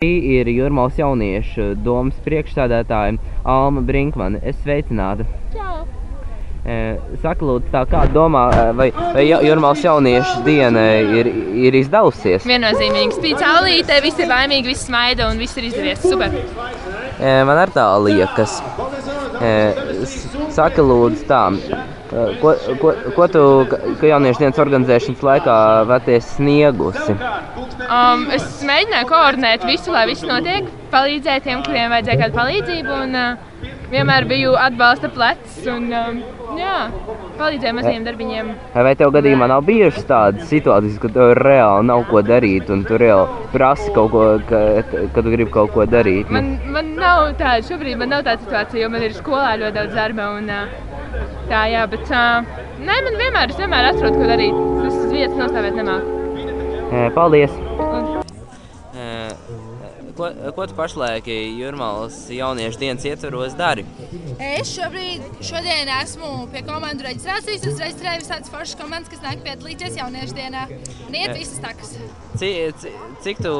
Ir Jūrmalas jauniešu domas priekšsēdētāja Alma Brinkmane. Es sveicināta. Saka, lūdzu, tā kā domā, vai Jūrmalas jauniešu diena ir izdevusies? Viennozīmīgi. Spīd saulīte, visi ir laimīgi, visi smaida un viss ir izdevies. Super. Man ar tā liekas. Saka, lūdzu, tā, ko tu jauniešu dienas organizēšanas laikā vēties sniegusi? Es mēģināju koordinēt visu, lai viss notiek, palīdzēt tiem, kuriem vajadzēja kādu palīdzību, un vienmēr biju atbalsta plecs, un palīdzēju maziem darbiņiem. Vai tev gadījumā nav bijušas tādas situācijas, ka tev reāli nav ko darīt, un tu reāli prasi kaut ko, kad tu gribi kaut ko darīt? Man nav tāda, šobrīd man nav tāda situācija, jo man ir skolā ļoti daudz darba, un tā, jā, bet man vienmēr atrodu, ko darīt. Es uz vietas nostāvēt nemāku. Paldies! Ko tu pašlaik Jūrmalas jauniešu dienas ietvaros dari? Es šodien esmu pie komandu reģistrācijas. Es reģistrēju visādas foršas komandas, kas nāk piedalīties jauniešu dienā. Un iet visas takas. Cik tu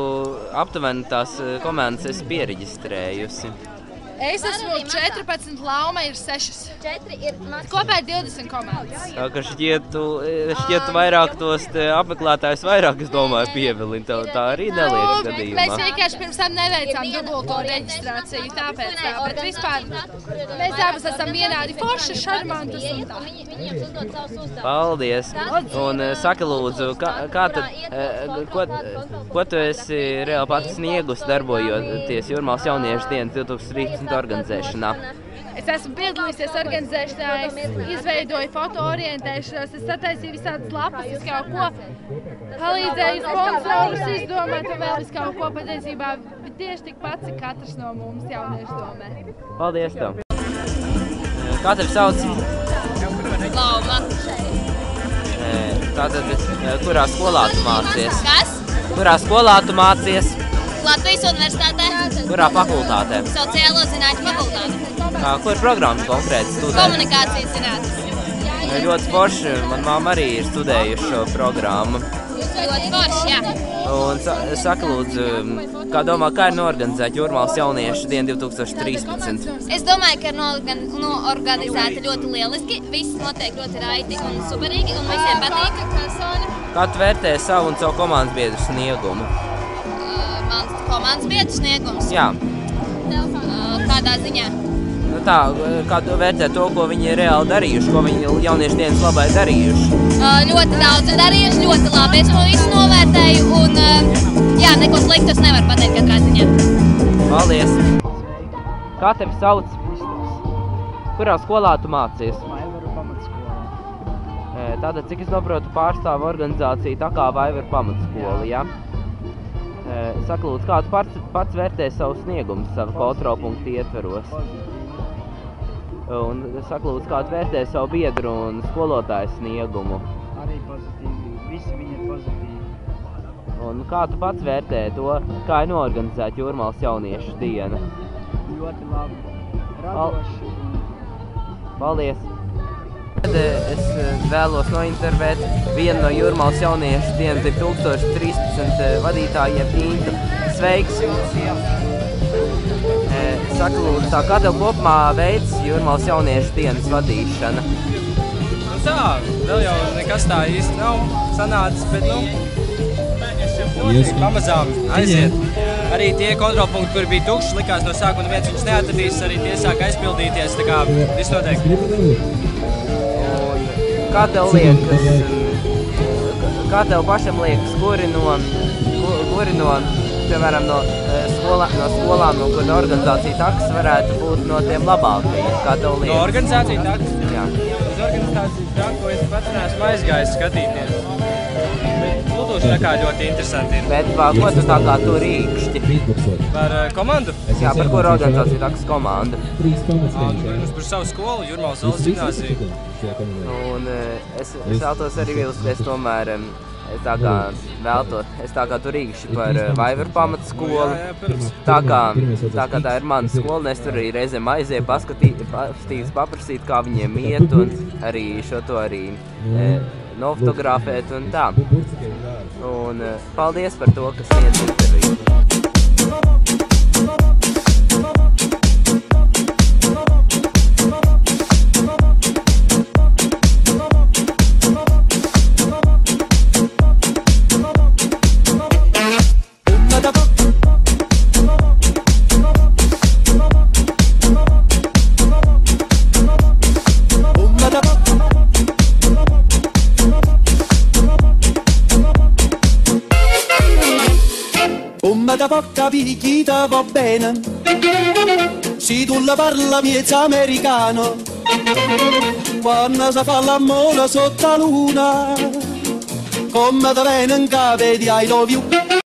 aptuveni tās komandas esi piereģistrējusi? Es esmu 14, Lauma ir 6. Kopā ir 20 komandas. Ka šķiet vairāk tos apmeklētājus vairāk, es domāju, pievilina. Tā arī neliekas gadījumā. Mēs vienkārši pirms tam neveicām dubulto reģistrāciju, tāpēc tā. Bet vispār mēs abas esam vienādi forši, šarmantus un tā. Paldies! Un saka, lūdzu, ko tu esi reāli pats sniegus darbojoties Jūrmalas jauniešu dienas 2013. organizēšanā? Es esmu piedalījusies organizēšanā, es izveidoju fotoorientēšanos, es sataisīju visādas lapas, es kaut ko palīdzēju sponsorus izdomāt un vēl es kaut ko patiesībā tieši tikpat, cik katrs no mums jauniešu domē. Paldies tev! Kā tevi sauc? Lauma. Tātad, kurā skolā tu mācies? Kas? Kurā skolā tu mācies? Latvijas universitātē. Kurā fakultātē? Sociālo zinātņu fakultāte. Ko ir programmas konkrēti studēt? Komunikācijas zinātnes. Ļoti forši. Man mamma arī ir studējuši šo programmu. Ļoti forši, jā. Un saka, lūdzu, kā domā, kā ir norganizēta Jūrmalas jauniešu diena 2013? Es domāju, ka ir norganizēta ļoti lieliski. Viss notiek ļoti raiti un superīgi un visiem patīk. Kā tu vērtē savu un savu komandas biedru sniegumu? Mans komandas biedru sniegums? Jā. Kādā ziņā? Tā, kā tu vērtē to, ko viņi ir reāli darījuši, ko viņi jauniešu dienas labai darījuši? Ļoti daudz darījuši, ļoti labi. Es to visu novērtēju un neko sliktu es nevaru pateikt katrā ziņā. Paldies! Kā tevi sauc? Kurā skolā tu mācies? Vaivaru pamatskola. Tātad, cik es saprotu, pārstāv organizāciju tā kā Vaivaru pamatskola, jā? Saka, lūdzu, kā tu pats vērtē savu sniegumu savu kontrolpunktu ietveros? Un saka, lūdzu, kā tu vērtē savu biedru un skolotāju sniegumu? Arī pozitīvi. Visi viņi ir pozitīvi. Un kā tu pats vērtē to, kā ir norganizēta Jūrmalas jauniešu diena? Ļoti labi. Radoši. Paldies! Es vēlos nointervēt vienu no Jūrmalas jauniešu dienas 2013 vadītājiem Intu. Sveiks! Saka, lūdzu, kā tev kopumā veids Jūrmalas jauniešu dienas vadīšana? Tā, vēl jau nekas tā īsti nav sanācis, bet pamazām aiziet. Arī tie kontrolpunkti, kuri bija tukši, likās no sākuma neviens viņus neatradīs, arī tie sāk aizpildīties, tā kā viss notiek. Kā tev liekas, kā tev pašam liekas, kuri no piemēram, no skolām, no kur organizācija takas varētu būt no tiem labākajiem? Kā tev liekas? No organizācija takas? Jā. Uz organizācijas taku es pats neesmu aizgājis skatīties. Bet Lūdūši tā kā ļoti interesanti ir. Bet ko tu tā kā tur īkšķi? Par komandu? Jā, par kuru organizāciju takas komanda? Par savu skolu, Jūrmalas valsts gimnāziju. Un es vēltos arī vilsties tomēr, es tā kā tur īkšķi par Vaivaru pamatskolu. Tā kā tā ir mana skola, es tur arī reizēm aizēju paprasīt, kā viņiem iet, un arī šo to arī nofotografēt un tā. Un paldies par to, kas sniedz interviju. può capire chi ti va bene. Se tu la parla miezza americano, quando si fa l'amore sotto la luna, come te viene in capo di I love you.